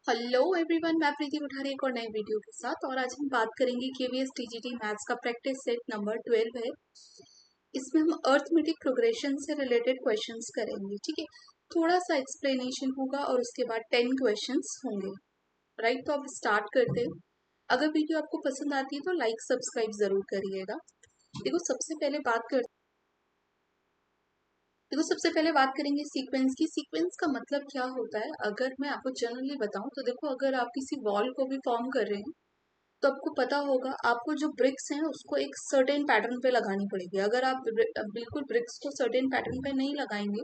Hello everyone, मैं प्रीति कोठारी एक और नए वीडियो के साथ। और आज हम बात करेंगे केवीएस टीजीटी मैथ्स का प्रैक्टिस सेट नंबर 12 है। इसमें हम अर्थमेटिक प्रोग्रेशन से रिलेटेड क्वेश्चंस करेंगे। ठीक है, थोड़ा सा एक्सप्लेनेशन होगा और उसके बाद 10 क्वेश्चंस होंगे। राइट, तो अब स्टार्ट करते हैं। अगर वीडियो आपको पसंद आती है तो लाइक सब्सक्राइब जरूर करिएगा। सबसे पहले बात करेंगे सीक्वेंस की। सीक्वेंस का मतलब क्या होता है, अगर मैं आपको जनरली बताऊं तो देखो, अगर आप किसी वॉल को भी फॉर्म कर रहे हैं तो आपको पता होगा, आपको जो ब्रिक्स हैं उसको एक सर्टेन पैटर्न पे लगानी पड़ेगी। अगर आप बिल्कुल ब्रिक्स को सर्टेन पैटर्न पे नहीं लगाएंगे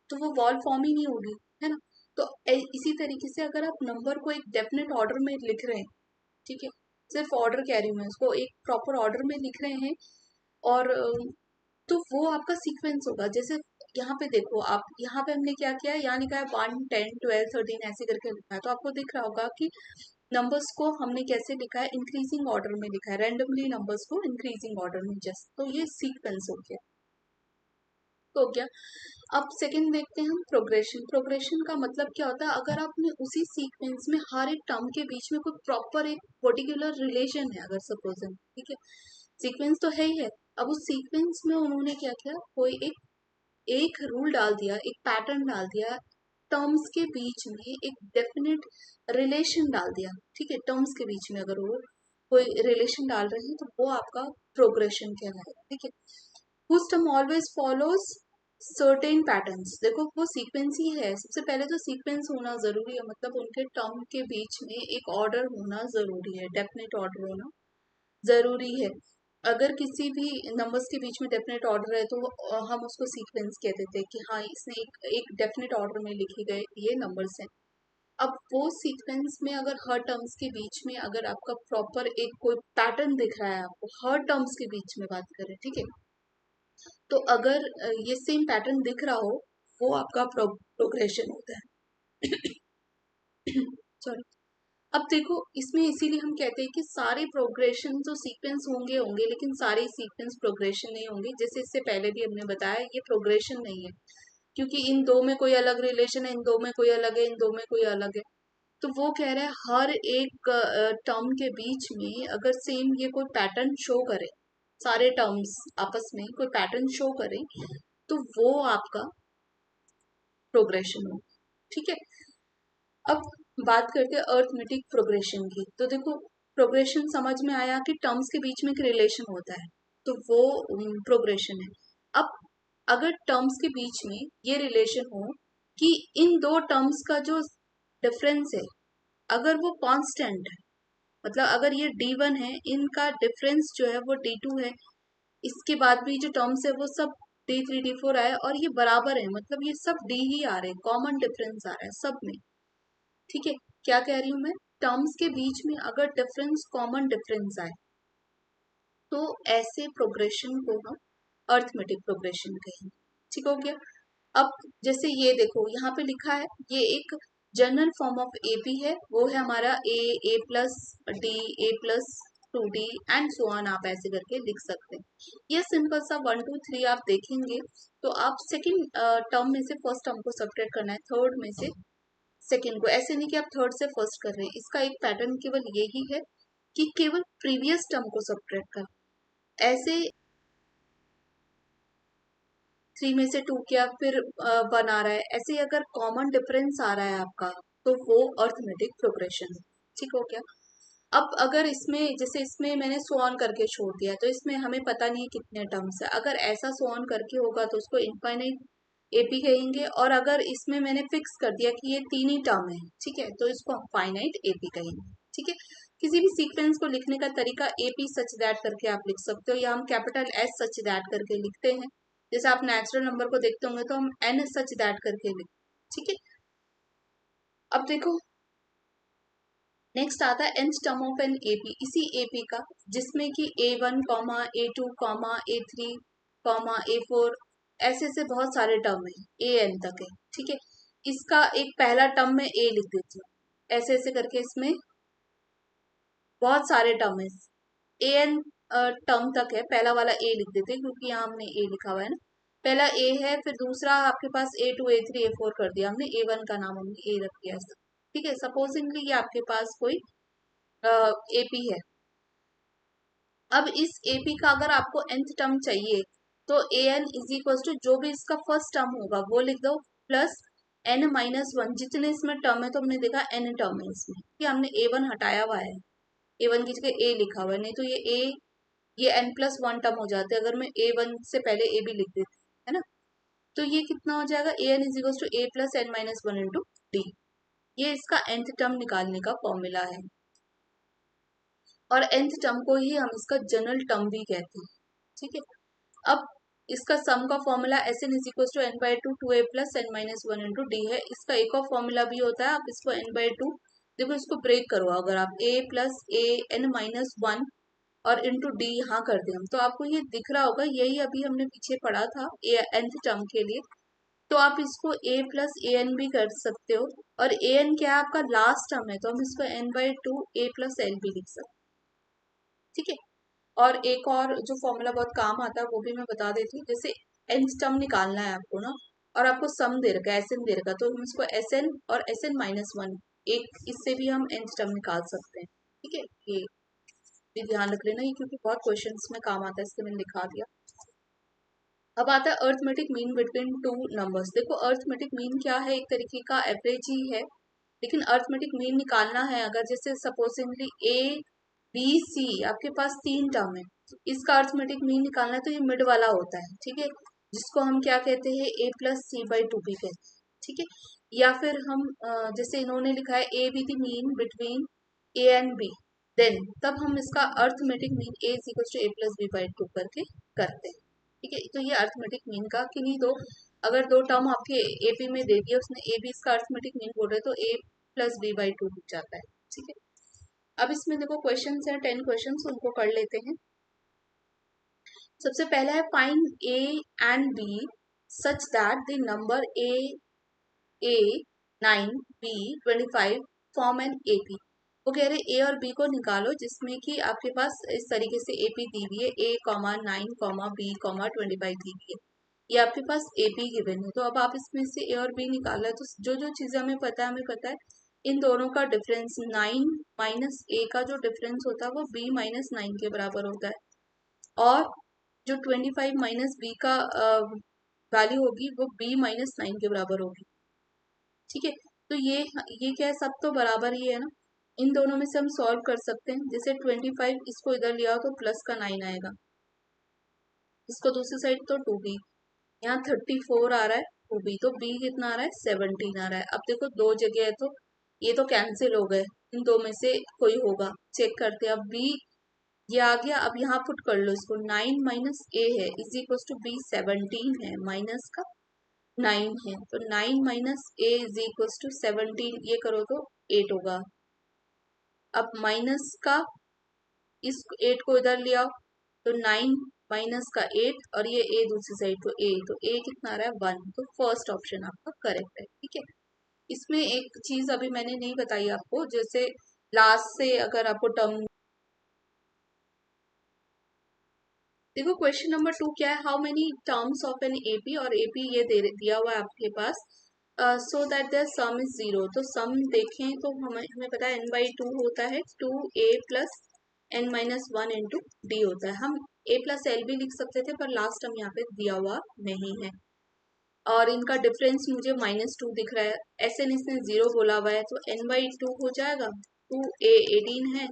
तो वो वॉल फॉर्म ही नहीं होगी, है ना। तो इसी तरीके से अगर आप नंबर को एक डेफिनेट ऑर्डर में लिख रहे हैं, ठीक है, सिर्फ ऑर्डर कह रही हूँ मैं, उसको एक प्रॉपर ऑर्डर में लिख रहे हैं और तो वो आपका सीक्वेंस होगा। जैसे यहाँ पे देखो, आप यहाँ पे हमने क्या किया है, यहाँ लिखा है 1 10 12 13 ऐसे करके लिखा है। तो आपको दिख रहा होगा कि नंबर्स को हमने कैसे लिखा है, इंक्रीजिंग ऑर्डर में लिखा है, रैंडमली नंबर्स को इंक्रीजिंग ऑर्डर में जस्ट। तो ये सीक्वेंस हो गया। अब सेकंड देखते हैं हम प्रोग्रेशन। प्रोग्रेशन का मतलब क्या होता है, अगर आपने उसी सीक्वेंस में हर एक टर्म के बीच में कोई प्रॉपर एक पर्टिकुलर रिलेशन है, अगर सपोज है, ठीक है, सीक्वेंस तो है ही है। अब उस सीक्वेंस में उन्होंने क्या किया, कोई एक एक रूल डाल दिया, एक पैटर्न डाल दिया, टर्म्स के बीच में एक डेफिनेट रिलेशन डाल दिया। ठीक है, टर्म्स के बीच में अगर वो कोई रिलेशन डाल रहे हैं तो वो आपका प्रोग्रेशन कहलाएगा। ठीक है, whose term always follows certain patterns. देखो, वो सीक्वेंस ही है। सबसे पहले तो सीक्वेंस होना जरूरी है, मतलब उनके टर्म के बीच में एक ऑर्डर होना जरूरी है, डेफिनेट ऑर्डर होना जरूरी है। अगर किसी भी नंबर्स के बीच में डेफिनेट ऑर्डर है तो हम उसको सीक्वेंस कहते थे कि हाँ, इसने एक डेफिनेट ऑर्डर में लिखे गए ये नंबर्स हैं। अब वो सीक्वेंस में अगर हर टर्म्स के बीच में अगर आपका प्रॉपर एक कोई पैटर्न दिख रहा है, आपको हर टर्म्स के बीच में बात करें, ठीक है, तो अगर ये सेम पैटर्न दिख रहा हो, वो आपका प्रोग्रेशन होता है। सॉरी। अब देखो, इसमें इसीलिए हम कहते हैं कि सारे प्रोग्रेशन तो सीक्वेंस होंगे होंगे, लेकिन सारे सीक्वेंस प्रोग्रेशन नहीं होंगे। जैसे इससे पहले भी हमने बताया, ये प्रोग्रेशन नहीं है, क्योंकि इन दो में कोई अलग रिलेशन है, इन दो में कोई अलग है, इन दो में कोई अलग है। तो वो कह रहा है हर एक टर्म के बीच में अगर सेम ये कोई पैटर्न शो करे, सारे टर्म्स आपस में कोई पैटर्न शो करें, तो वो आपका प्रोग्रेशन हो। ठीक है, अब बात करते हैं अर्थमेटिक प्रोग्रेशन की। तो देखो, प्रोग्रेशन समझ में आया कि टर्म्स के बीच में एक रिलेशन होता है, तो वो प्रोग्रेशन है। अब अगर टर्म्स के बीच में ये रिलेशन हो कि इन दो टर्म्स का जो डिफरेंस है, अगर वो कांस्टेंट है, मतलब अगर ये D1 है, इनका डिफरेंस जो है वो D2 है, इसके बाद भी जो टर्म्स है वो सब D3 D4 आए और ये बराबर है, मतलब ये सब D ही आ रहे हैं, कॉमन डिफरेंस आ रहा है सब में। ठीक है, क्या कह रही हूं मैं, टर्म्स के बीच में अगर डिफरेंस कॉमन डिफरेंस आए तो ऐसे प्रोग्रेशन को हम अर्थमेटिक प्रोग्रेशन कहेंगे। ठीक हो गया। अब जैसे ये देखो, यहाँ पे लिखा है, ये एक जनरल फॉर्म ऑफ एपी है, वो है हमारा A plus D, A plus 2D and so on, आप ऐसे करके लिख सकते हैं। ये सिंपल सा 1 2 3 आप देखेंगे तो आप सेकंड टर्म में से फर्स्ट टर्म को सब्ट्रैक्ट करना है, थर्ड में से सेकंड को। ऐसे नहीं कि आप थर्ड से फर्स्ट कर रहे हैं, इसका एक पैटर्न केवल यही है कि केवल प्रीवियस टर्म को सब्ट्रैक्ट कर, ऐसे 3 में से 2 किया फिर 1 आ रहा है, ऐसे अगर कॉमन डिफरेंस आ रहा है आपका तो वो अर्थमेटिक प्रोग्रेशन है। ठीक हो गया। अब अगर इसमें, जैसे इसमें मैंने सो ऑन करके छोड़ दिया, तो इसमें हमें पता नहीं कितने टर्म्स है। अगर ऐसा सो ऑन करके होगा तो उसको इनफाइनाइट एपी कहेंगे, और अगर इसमें मैंने फिक्स कर दिया कि ये 3 ही टर्म है, ठीक है, तो इसको हम फाइनाइट एपी कहेंगे। ठीक है, किसी भी सीक्वेंस को लिखने का तरीका एपी सच दैट करके आप लिख सकते हो, या हम कैपिटल एस सच दैट करके लिखते हैं। जैसे आप नेचुरल नंबर को देखते होंगे तो हम एन सच दैट करके लिखते। ठीक है, अब देखो, नेक्स्ट आता है nth term of an AP, इसी एपी का, जिसमें कि A1 comma A2 comma A3 comma A4 ऐसे ऐसे बहुत सारे टर्म है, AN तक है। ठीक है, इसका एक पहला टर्म में A लिख देती हूँ, ऐसे ऐसे करके इसमें बहुत सारे टर्म है, AN टर्म तक है, पहला वाला A लिख देते हैं क्योंकि यहाँ हमने A लिखा हुआ है ना। पहला A है, फिर दूसरा आपके पास A2 A3 A4 कर दिया हमने, A1 का नाम हमने A रख दिया। ठीक है, सपोजिंगली ये आपके पास कोई एपी है। अब इस एपी का अगर आपको nth टर्म चाहिए तो ए एन इज इक्वल टू जो भी इसका फर्स्ट टर्म होगा वो लिख दो, प्लस n-1 जितने इसमें टर्म है, तो हमने देखा n टर्म है इसमें कि हमने a1 हटाया हुआ है, a1 की जगह a लिखा हुआ है, नहीं तो ये n+1 टर्म हो जाते हैं अगर मैं a1 से पहले a भी लिख देती, है ना। तो ये कितना हो जाएगा, A N is equal to a plus n-1 into D. ये इसका nth टर्म निकालने का फॉर्मूला है, और nth टर्म को ही हम इसका जनरल टर्म भी कहते हैं। ठीक है, अब इसका सम का formula S n is equal to n/2 2a plus n-1 into D है। इसका एक और फॉर्मूला भी होता है, आप इसको n/2 देखो, इसको ब्रेक करो, अगर आप a प्लस a n-1 और इंटू डी यहाँ कर दें तो आपको ये दिख रहा होगा, यही अभी हमने पीछे पढ़ा था nth टर्म के लिए। तो आप इसको a प्लस ए एन भी कर सकते हो, और ए एन क्या है, आपका लास्ट टर्म है, तो हम इसको n/2 a प्लस एल भी लिख सकते हैं। ठीक है, और एक और जो फॉर्मूला बहुत काम आता है वो भी मैं बता देती हूँ। जैसे nth टर्म निकालना है आपको ना, और आपको सम दे रखा है, एस एन दे रखा है, तो हम इसको एस एन और Sn-1 एक, इससे भी हम nth टर्म निकाल सकते हैं। ठीक है, ये भी ध्यान रख लेना, ये क्योंकि बहुत क्वेश्चंस में काम आता है, इसलिए मैंने दिखा दिया। अब आता है arithmetic mean between two numbers. देखो, अर्थमेटिक मीन क्या है, एक तरीके का एवरेज ही है, लेकिन अर्थमेटिक मीन निकालना है अगर, जैसे सपोजिंगली ए बी सी आपके पास 3 टर्म है, तो इसका अर्थमेटिक मीन निकालना है, तो ये मिड वाला होता है। ठीक है, जिसको हम क्या कहते हैं, a+c/2 भी कहते हैं। ठीक है, या फिर हम जैसे इन्होंने लिखा है A B the mean between A and B, then तब हम इसका arithmetic mean a is equal to a+b/2 करके करते हैं। ठीक है, तो ये अर्थमेटिक मीन का किन्हीं दो, अगर दो टर्म आपके एपी में दे दिया, उसने ए बी इसका अर्थमेटिक मीन बोल रहे, तो a+b/2 हो जाता है। ठीक है, अब इसमें देखो क्वेश्चन है 10 क्वेश्चन, उनको कर लेते हैं। सबसे पहला है find A and B such that the number A 9 B 25 form an AP. वो कह रहे ए और बी को निकालो जिसमें कि आपके पास इस तरीके से एपी दी हुई है, a, 9, b, 25 दी हुई है, ये आपके पास एपी गिवन है। तो अब आप इसमें से ए और बी निकाला है, तो जो जो चीजें हमें पता है इन दोनों का डिफरेंस 9 माइनस ए का जो डिफरेंस होता है वो b-9 के बराबर होता है, और जो 25 माइनस बी का वैल्यू होगी वो b-9 के बराबर होगी। ठीक है, तो ये क्या है, सब तो बराबर ही है ना, इन दोनों में से हम सॉल्व कर सकते हैं। जैसे 25 इसको इधर लिया तो प्लस का 9 आएगा, इसको दूसरी साइड तो 2b, यहाँ 34 आ रहा है 2b, तो b कितना आ रहा है 17 आ रहा है। अब देखो दो जगह है तो ये तो कैंसिल हो गए, इन दो में से कोई होगा, चेक करते हैं। अब b ये आ गया, अब यहाँ पुट कर लो इसको, 9 माइनस ए है इज इक्वल टू b 17 है माइनस का 9 है, तो 9 minus A is equal to 17, ये करो तो 8 होगा। अब माइनस का इस 8 को इधर ले आओ, तो 9 माइनस का 8, और ये a दूसरी साइड, तो a कितना आ रहा है 1, तो फर्स्ट ऑप्शन आपका करेक्ट है। ठीक है, इसमें एक चीज अभी मैंने नहीं बताई आपको, जैसे लास्ट से अगर आपको टर्म, देखो क्वेश्चन नंबर 2 क्या है, how many terms of an AP, और एपी ये दिया हुआ है आपके पास, so that the sum is 0। तो सम देखें तो हमें पता है n/2 होता है 2a plus n-1 into D होता है। हम a प्लस एल भी लिख सकते थे, पर लास्ट टर्म यहाँ पे दिया हुआ नहीं है, और इनका डिफरेंस मुझे -2 दिख रहा है, एस एन इसने 0 बोला हुआ है, तो n/2 हो जाएगा, 2a 18 है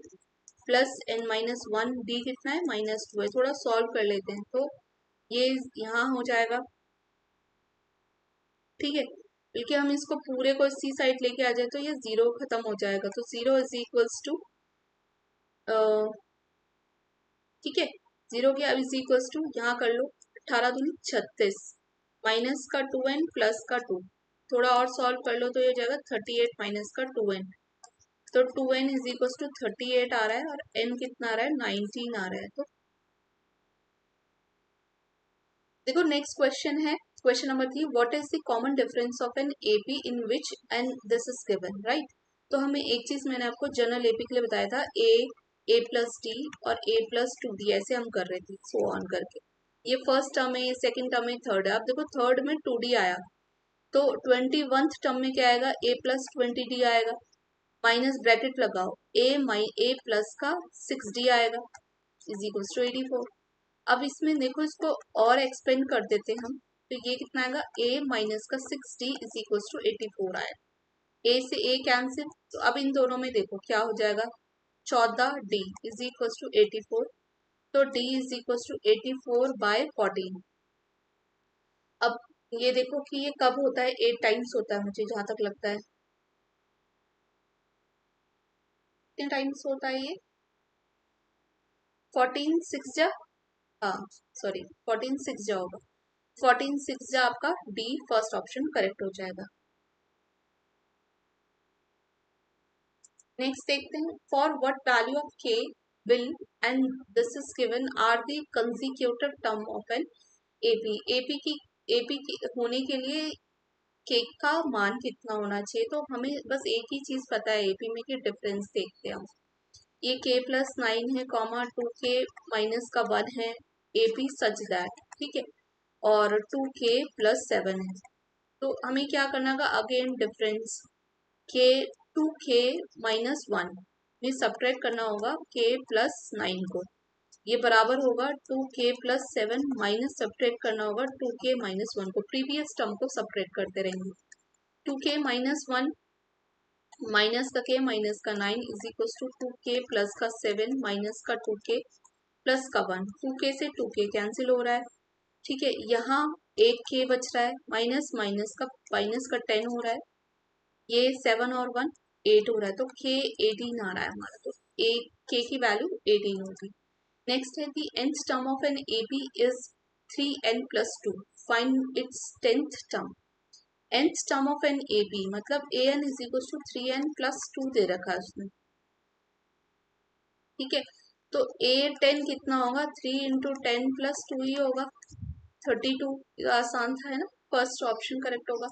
प्लस n-1 डी कितना है -2 है। थोड़ा सॉल्व कर लेते हैं, तो ये यहाँ हो जाएगा। ठीक है, बल्कि हम इसको पूरे को इसी साइड लेके आ जाए तो ये 0 खत्म हो जाएगा, तो 0 इज इक्वल्स टू, ठीक है, 0 के अब इज इक्वल्स टू यहाँ कर लो, 18 दूनी 36 माइनस का 2n प्लस का 2, थोड़ा और सॉल्व कर लो तो ये हो जाएगा 38 माइनस का 2n, तो 2n इज इक्वल्स टू 38 आ रहा है, और n कितना आ रहा है 19 आ रहा है। तो देखो नेक्स्ट क्वेश्चन है, question number 3, what is the common difference of an AP in which and this is given, right. तो हमें एक चीज मैंने आपको जनरल एपी के लिए बताया था, ए प्लस डी और a+2d, ऐसे हम कर रहे थे सो ऑन करके, ये फर्स्ट टर्म है, ये सेकंड टर्म है, थर्ड है। अब देखो थर्ड में 2d आया, तो 21th टर्म में क्या आएगा, a प्लस 20d आएगा, माइनस ब्रैकेट लगाओ, a प्लस का 6d आएगा इज इक्वल टू 84। अब इसमें देखो, इसको और एक्सपेंड कर देते हम, तो ये कितना आएगा, a माइनस का 6d इज इक्वल टू 84 आएगा। a से a कैंसिल, तो अब इन दोनों में देखो क्या हो जाएगा, 14d इज इक्वल टू 84, तो d इज इक्वल टू 84/14। अब ये देखो कि ये कब होता है, 8 टाइम्स होता है मुझे जहां तक लगता है। कितने टाइम्स होता है ये, 14 6 जा, हाँ सॉरी 14 6 जा होगा, 14 6 जा आपका डी फर्स्ट ऑप्शन करेक्ट हो जाएगा। नेक्स्ट देखते हैं, for what value of K will and this is given are the consecutive term of an AP. AP की होने के लिए के का मान कितना होना चाहिए, तो हमें बस एक ही चीज पता है एपी में कि डिफरेंस देखते हैं हम। ये k प्लस 9 है, कॉमा 2k माइनस का 1 है, एपी सच दैट, ठीक है, और 2k प्लस 7 है। तो हमें क्या करना होगा, again difference k 2k minus 1 में सब्ट्रैक्ट करना होगा k प्लस 9 को, ये बराबर होगा 2k प्लस 7 माइनस सब्ट्रैक्ट करना होगा 2k माइनस 1 को, प्रीवियस टर्म को सब्ट्रैक्ट करते रहेंगे। 2k माइनस 1 माइनस का k माइनस का 9 is equal to 2k plus का 7 माइनस का 2k प्लस का 1, 2k से 2k कैंसिल हो रहा है, ठीक है, यहाँ एक k बच रहा है, माइनस माइनस का 10 हो रहा है, ये 7 और 1 8 हो रहा है, तो k 18 आ रहा है हमारा, तो k की वैल्यू 18 होगी। नेक्स्ट है the nth term of an ab is 3n plus 2, find its 10th term. nth term of an ab मतलब an is equal to 3n plus 2 दे रखा है उसने, ठीक है, तो a10 कितना होगा, 3 इंटू 10 प्लस 2 ही होगा, 32, आसान था है ना, फर्स्ट ऑप्शन करेक्ट होगा।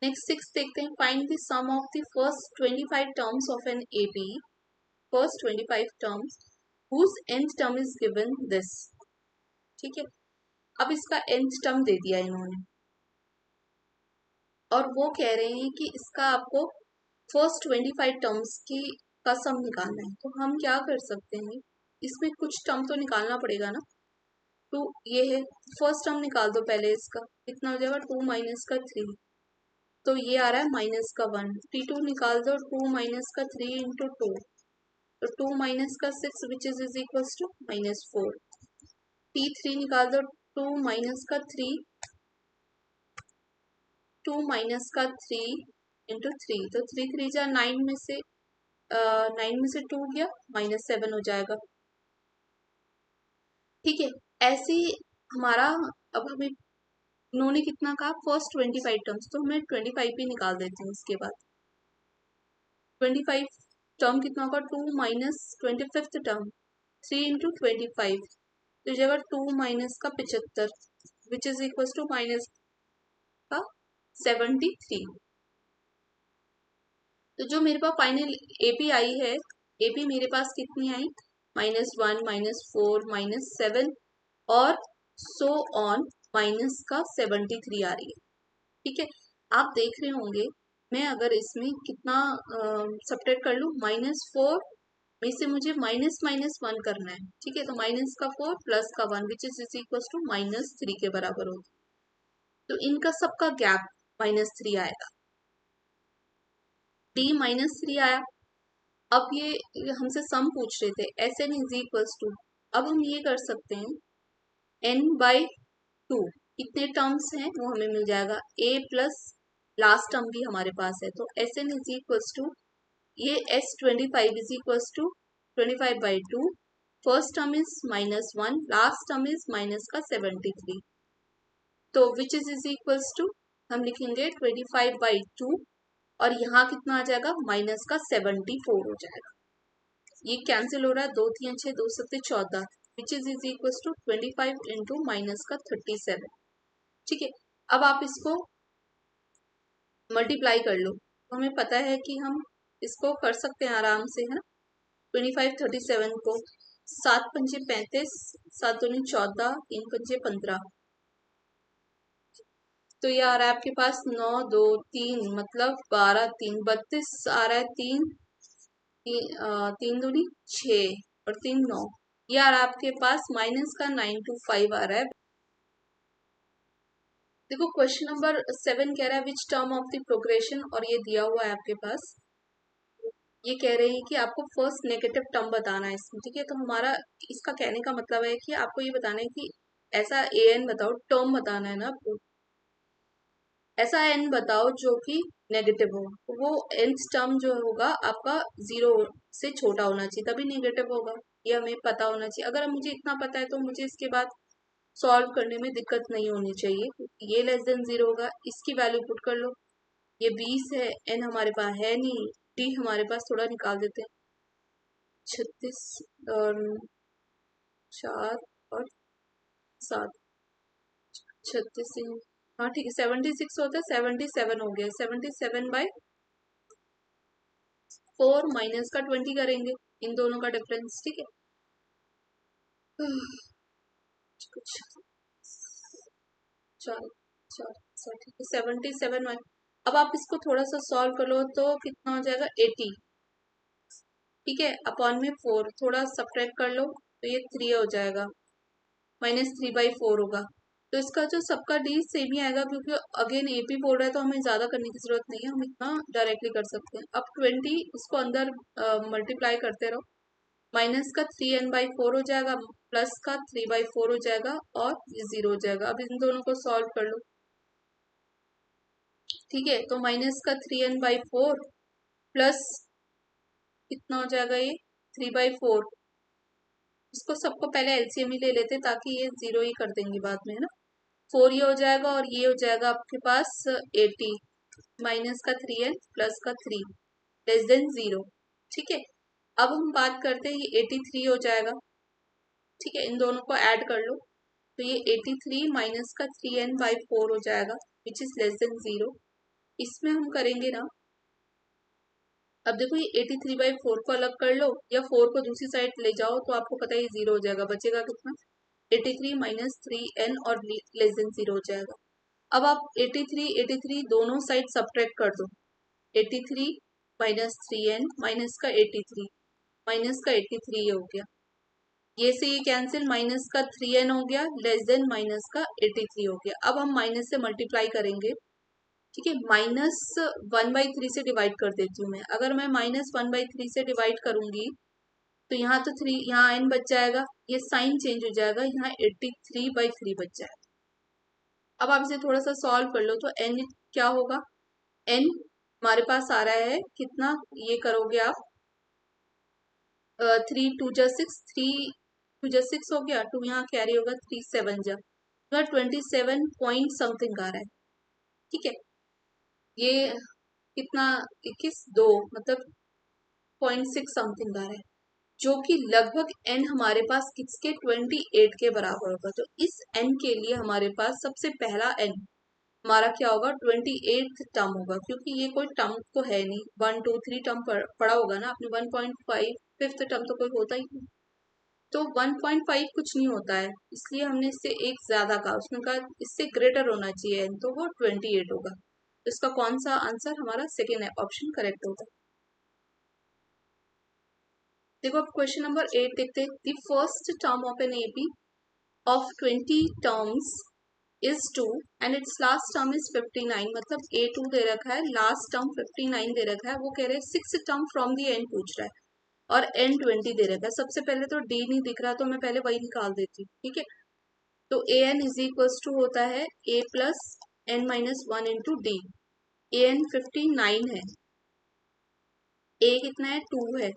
नेक्स्ट 6 देखते हैं, find the sum of the first 25 terms of an ab, first 25 terms whose nth term is given this, ठीक है, अब इसका nth टर्म दे दिया इन्होंने, और वो कह रहे हैं कि इसका आपको फर्स्ट 25 टर्म्स की का सम निकालना है, तो हम क्या कर सकते हैं, इसमें कुछ टर्म तो निकालना पड़ेगा ना, तो ये है, फर्स्ट टर्म निकाल दो पहले, इसका कितना हो जाएगा, 2 माइनस का 3, तो ये आ रहा है माइनस का 1, t2 निकाल दो, 2 माइनस का 3 इंटू 2, तो 2 माइनस का 6 विच इज इक्वल टू -4, t3 निकाल दो, 2 माइनस का 3, 2 माइनस का 3 इंटू 3, तो 3 3 जा 9 में से 9 में से 2 गया, -7 हो जाएगा, ठीक है। ऐसे ही हमारा, अब हमें उन्होंने कितना कहा, फर्स्ट 25 टर्म्स, तो हमें 25 भी निकाल देते हैं, उसके बाद 25 टर्म कितना होगा, 2 माइनस 25th टर्म 3 इंटू 25, तो जगह 2 माइनस का 75 which is equal to minus का 73। तो जो मेरे पास फाइनल एपी आई है, एपी मेरे पास कितनी आई, -1 -4 -7 और सो ऑन माइनस का 73 आ रही है, ठीक है। आप देख रहे होंगे, मैं अगर इसमें कितना सब्ट्रैक्ट कर लूँ, -4 में से मुझे माइनस माइनस 1 करना है, ठीक है, तो माइनस का 4 प्लस का 1 विच इज इक्वल टू -3 के बराबर होगा, तो इनका सबका गैप -3 आएगा, d -3 आया। अब ये हमसे सम पूछ रहे थे, S n is equals to, अब हम ये कर सकते हैं, n/2 कितने टर्म्स हैं वो हमें मिल जाएगा, a प्लस लास्ट टर्म भी हमारे पास है, तो S n is equals to, ये S25 is equals to 25/2, first term is -1, last term is minus का 73, तो विच इज इक्वल्स टू, हम लिखेंगे 25/2, और यहाँ कितना आ जाएगा, माइनस का 74 हो जाएगा, ये कैंसिल हो रहा है, 2 3 6 2 7 14, which is equal to 25 into minus का 37, ठीक है। अब आप इसको मल्टीप्लाई कर लो, तो हमें पता है कि हम इसको कर सकते हैं आराम से, है ना, 25 37 को 7 पंजे 35, 7 दूनी 14, 3 पंजे 15, तो ये आ रहा है आपके पास 9 2 3 मतलब 12 3 32 आ रहा है। तीन दूनी 6 और 3 9। ये आ रहा है आपके पास माइनस का 925 आ रहा है। देखो क्वेश्चन नंबर 7 कह रहा है which term of the progression, और ये दिया हुआ है आपके पास। ये कह रहे हैं कि आपको फर्स्ट नेगेटिव टर्म बताना है इसमें, ठीक है। तो हमारा इसका कहने का मतलब है कि आपको ये बताना है कि ऐसा ए एन बताओ, टर्म बताना है ना आपको। ऐसा एन बताओ जो कि नेगेटिव हो, तो वो nth टर्म जो होगा आपका 0 से छोटा होना चाहिए, तभी नेगेटिव होगा। ये हमें पता होना चाहिए। अगर मुझे इतना पता है तो मुझे इसके बाद सॉल्व करने में दिक्कत नहीं होनी चाहिए। ये लेस देन 0 होगा, इसकी वैल्यू पुट कर लो। ये 20 है, एन हमारे पास है नहीं, डी हमारे पास थोड़ा निकाल देते हैं। 36 और 4 और 7, 36। हाँ ठीक है, 76 होता है, 77 हो गया। 77/4 माइनस का 20 करेंगे, इन दोनों का डिफरेंस, ठीक है। कुछ चलो चलो ठीक है, 77। अब आप इसको थोड़ा सा सॉल्व कर लो तो कितना हो जाएगा 80, ठीक है। अपॉन में 4 थोड़ा सब्ट्रैक्ट कर लो तो ये 3 हो जाएगा, -3/4 होगा। तो इसका जो सबका डी सेम ही आएगा, क्योंकि अगेन एपी बोल रहा है तो हमें ज्यादा करने की जरूरत नहीं है, हम इतना डायरेक्टली कर सकते हैं। अब 20 इसको अंदर मल्टीप्लाई करते रहो, माइनस का 3n/4 हो जाएगा, प्लस का 3/4 हो जाएगा और ये 0 हो जाएगा। अब इन दोनों को सॉल्व कर लो, ठीक है। तो माइनस का 3n/4 प्लस कितना हो जाएगा ये 3/4। इसको सबको पहले एलसीएम ही ले लेते ताकि ये 0 ही कर देंगे बाद में, है ना। 4 ये हो जाएगा और ये हो जाएगा आपके पास 80, माइनस का 3n प्लस का 3 लेस देन 0, ठीक है। अब हम बात करते हैं, ये 83 हो जाएगा, ठीक है। इन दोनों को ऐड कर लो तो ये 83 माइनस का 3n/4 हो जाएगा, विच इज लेस देन 0। इसमें हम करेंगे ना, अब देखो ये 83/4 को अलग कर लो या 4 को दूसरी साइड ले जाओ तो आपको पता है ये 0 हो जाएगा। बचेगा कितना 83 माइनस 3n और लेस देन 0 हो जाएगा। अब आप 83 दोनों साइड सब्ट्रैक्ट कर दो, 83 माइनस 3n माइनस का 83 माइनस का 83 हो गया, ये से ये कैंसिल, माइनस का 3n हो गया लेस देन माइनस का 83 हो गया। अब हम माइनस से मल्टीप्लाई करेंगे, ठीक है। -1/3 से डिवाइड कर देती हूँ मैं। अगर मैं -1/3 से डिवाइड करूंगी तो यहाँ तो 3, यहाँ n बच जाएगा, ये साइन चेंज हो जाएगा, यहाँ 83/3 बच जाएगा। अब आप इसे थोड़ा सा सॉल्व कर लो तो n क्या होगा, n हमारे पास आ रहा है कितना, ये करोगे आप 3 2 जा 6, 3 2 जा 6 हो गया, 2 यहाँ कैरी होगा, 3 7 जा 27 पॉइंट समथिंग आ रहा है, ठीक है। ये कितना 21 2 मतलब 0.6 समथिंग आ रहा है, जो कि लगभग n हमारे पास किसके 28 के बराबर होगा। तो इस n के लिए हमारे पास सबसे पहला n हमारा क्या होगा 28th टर्म होगा, क्योंकि ये कोई टर्म तो है नहीं, 1 2 3 टर्म पढ़ा होगा ना आपने, 1.5 फिफ्थ टर्म तो कोई होता ही नहीं। तो 1.5 कुछ नहीं होता है, इसलिए हमने इससे एक ज्यादा कहा, उसने कहा इससे ग्रेटर होना चाहिए n, तो वो 28 होगा। तो इसका कौन सा आंसर हमारा सेकेंड ऑप्शन करेक्ट होगा। देखो अब क्वेश्चन नंबर 8 देखते हैं। The first term of an AP of 20 terms is 2 and it's last term is 59, मतलब A2 दे रखा है, लास्ट टर्म 59 दे रखा है। वो कह रहे हैं 6 टर्म फ्रॉम द एंड पूछ रहा है और n 20 दे रखा है। सबसे पहले तो d नहीं दिख रहा तो मैं पहले वही निकाल देती हूँ, ठीक है। तो an इज इक्वल्स टू होता है a plus n-1 into D. an 59 है, a कितना है 2 है,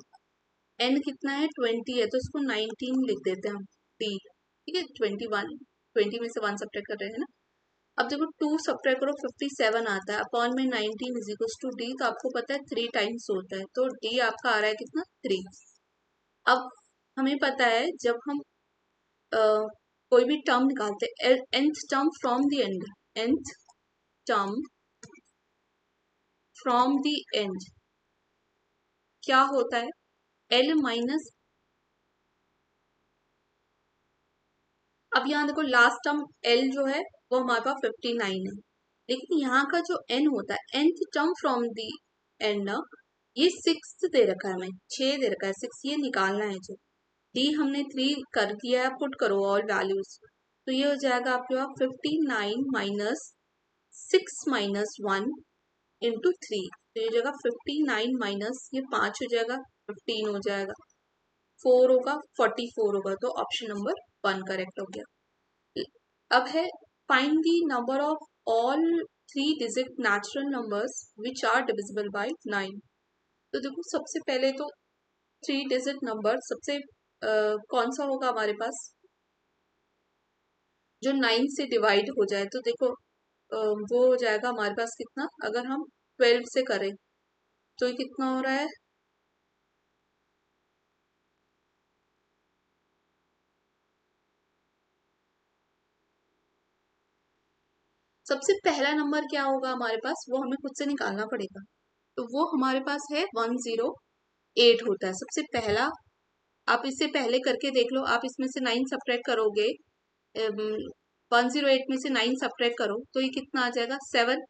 n कितना है 20 है, तो इसको 19 लिख देते हैं हम, d, ठीक है। 21, 20 में से 1 सब्ट्रैक्ट कर रहे हैं ना। अब देखो 2 सब्ट्रैक्ट करो 57 आता है, अपॉन में 19 इज इक्वल टू डी, तो आपको पता है 3 टाइम्स होता है, तो d आपका आ रहा है कितना 3। अब हमें पता है जब हम कोई भी टर्म निकालते हैं, nth term from the end, nth term from the end क्या होता है l माइनस, अब यहाँ देखो लास्ट टर्म l जो है वो हमारे पास 59 है, लेकिन यहाँ का जो n होता है nth term from the n ना, ये 6 दे रखा है हमें, 6 दे रखा है, 6 ये निकालना है जो डी हमने 3 कर दिया है, पुट करो ऑल वैल्यूज, तो ये हो जाएगा आपके पास 59 माइनस 6 - 1 इंटू 3, तो ये हो जाएगा 59 माइनस ये 5 हो जाएगा, 15 हो जाएगा, 4 होगा, 44 होगा, तो ऑप्शन नंबर 1 करेक्ट हो गया। अब है find the number of all 3 digit natural numbers which are divisible by 9। तो देखो सबसे पहले तो 3 डिजिट नंबर सबसे कौन सा होगा हमारे पास जो 9 से डिवाइड हो जाए, तो देखो वो हो जाएगा हमारे पास कितना, अगर हम 12 से करें तो ये कितना हो रहा है, सबसे पहला नंबर क्या होगा हमारे पास, वो हमें खुद से निकालना पड़ेगा, तो वो हमारे पास है 108 होता है सबसे पहला। आप इससे पहले करके देख लो, आप इसमें से 9 सब्ट्रैक्ट करोगे, 108 में से 9 सब्ट्रैक्ट करो तो ये कितना आ जाएगा, 7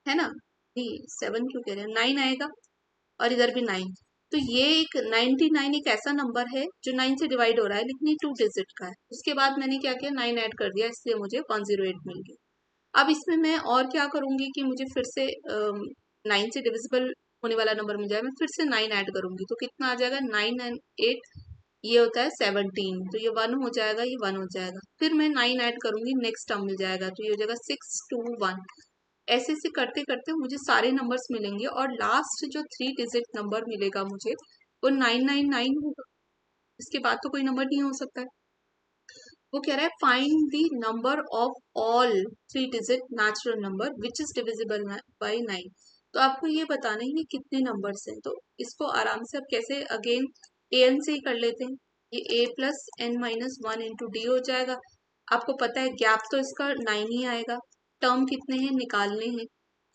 है ना, नहीं 7 क्यों कह रहे हैं, 9 आएगा, और इधर भी 9, तो ये एक 99 एक ऐसा नंबर है जो 9 से डिवाइड हो रहा है, लेकिन ये 2 डिजिट का है। उसके बाद मैंने क्या किया, 9 ऐड कर दिया, इसलिए मुझे 108 मिल गया। अब इसमें मैं और क्या करूंगी कि मुझे फिर से 9 से डिविजिबल होने वाला नंबर मिल जाए, मैं फिर से 9 ऐड करूंगी, तो कितना आ जाएगा, 9 एंड 8 ये होता है 17, तो ये 1 हो जाएगा, ये 1 हो जाएगा, फिर मैं 9 ऐड करूंगी, नेक्स्ट टर्म मिल जाएगा, तो ये हो जाएगा 621। ऐसे ऐसे करते करते मुझे सारे नंबर्स मिलेंगे, और लास्ट जो 3 डिजिट नंबर मिलेगा मुझे वो 999 होगा, इसके बाद तो कोई नंबर नहीं हो सकता है। वो कह रहा है find the number of all 3 digit natural number which is divisible by 9। तो आपको ये बताना है ये कितने नंबर्स हैं, तो इसको आराम से आप कैसे, अगेन ए एन से ही कर लेते हैं, ये a plus N minus 1 into D हो जाएगा। आपको पता है गैप तो इसका 9 ही आएगा, टर्म कितने हैं निकालने हैं,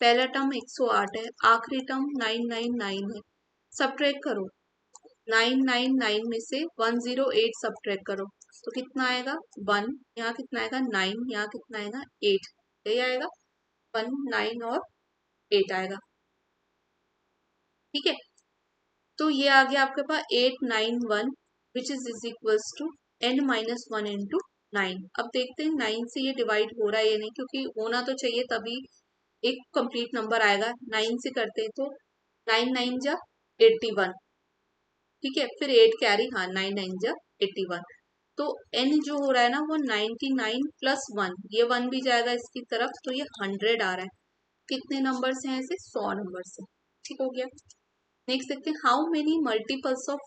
पहला टर्म 108 है, आखिरी टर्म 999 है, सब्ट्रैक्ट करो, 999 में से 108 सब्ट्रैक्ट करो, तो कितना आएगा 1, यहाँ कितना आएगा 9, यहाँ कितना आएगा 8, यही आएगा 1 9 और 8 आएगा, ठीक है। तो ये आ गया आपके पास 891 which is equals to n-1 into 9। अब देखते हैं 9 से ये डिवाइड हो रहा है या नहीं, क्योंकि होना तो चाहिए तभी एक कंप्लीट नंबर आएगा। 9 से करते हैं तो 9 9 जा 81, ठीक है, फिर 8 कैरी, हाँ 9 9 जा 81, तो n जो हो रहा है ना वो 99 प्लस 1, ये 1 भी जाएगा इसकी तरफ, तो ये 100 आ रहा है। कितने नंबर्स हैं ऐसे, 100 नंबर्स हैं, ठीक हो गया। नेक्स्ट देखते हैं, how many multiples of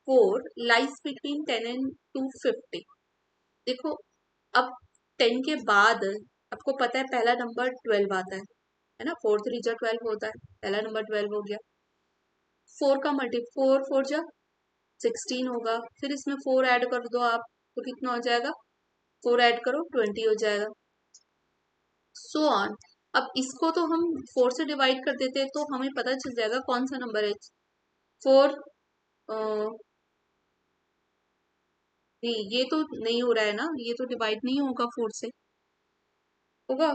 4 lies between 10 and 250। देखो अब 10 के बाद आपको पता है पहला नंबर 12 आता है ना, 4 3 जा 12 होता है, पहला नंबर 12 हो गया। 4 का मल्टी 4 4 जा 16 होगा, फिर इसमें 4 ऐड कर दो आप, तो कितना हो जाएगा, 4 ऐड करो 20 हो जाएगा, सो ऑन। अब इसको तो हम 4 से डिवाइड कर देते हैं तो हमें पता चल जाएगा कौन सा नंबर है। 4 नहीं, ये तो नहीं हो रहा है ना, ये तो डिवाइड नहीं होगा 4 से, होगा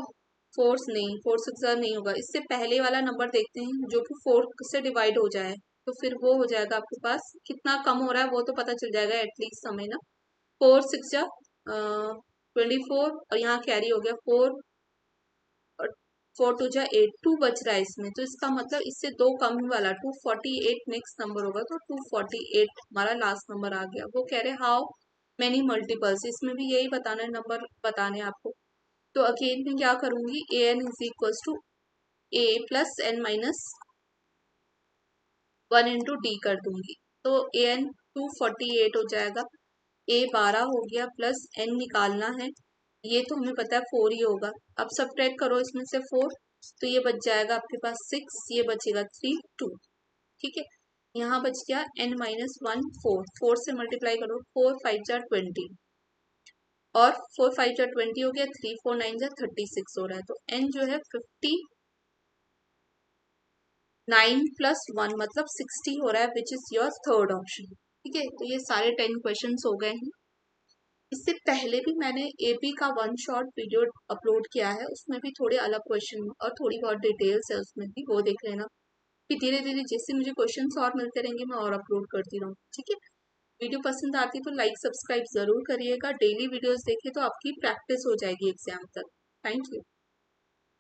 4 नहीं, 4 से ज्यादा नहीं होगा। इससे पहले वाला नंबर देखते हैं जो कि 4 से डिवाइड हो जाए, तो फिर वो हो जाएगा आपके पास, कितना कम हो रहा है वो तो पता चल जाएगा एटलीस्ट हमें ना। 4 6 जा 24, और यहाँ कैरी हो गया 4, और 4 2 जा 8, 2 बच रहा है इसमें, तो इसका मतलब इससे 2 कम ही वाला 248 नेक्स्ट नंबर होगा, तो 248 हमारा लास्ट नंबर आ गया। वो कह रहे हाउ मैनी मल्टीपल्स, इसमें भी यही बताना है, नंबर बताने हैं आपको। तो अगेन मैं क्या करूंगी, A N is equals to A plus N minus 1 into D कर दूंगी, तो ए एन 248 हो जाएगा, ए 12 हो गया, प्लस एन निकालना है, ये तो हमें पता है 4 ही होगा। अब सब्ट्रैक्ट करो इसमें से 4, तो ये बच जाएगा आपके पास 6, ये बचेगा 3 2, ठीक है। यहाँ बच गया n-1 4, 4 से मल्टीप्लाई करो, 4 5 जा 20, और 4 5 जा 20 हो गया, 3 4 9 जा 36 हो रहा है, तो n जो है 59 प्लस 1 मतलब 60 हो रहा है, which is your third option, ठीक है। तो ये सारे 10 क्वेश्चन हो गए हैं। इससे पहले भी मैंने एपी का वन शॉट वीडियो अपलोड किया है, उसमें भी थोड़े अलग क्वेश्चन और थोड़ी बहुत डिटेल्स है उसमें भी, वो देख लेना। फिर धीरे धीरे जैसे मुझे क्वेश्चन और मिलते रहेंगे मैं और अपलोड करती रहूँ, ठीक है। वीडियो पसंद आती तो लाइक सब्सक्राइब जरूर करिएगा, डेली वीडियोस देखें तो आपकी प्रैक्टिस हो जाएगी एग्जाम तक। Thank you.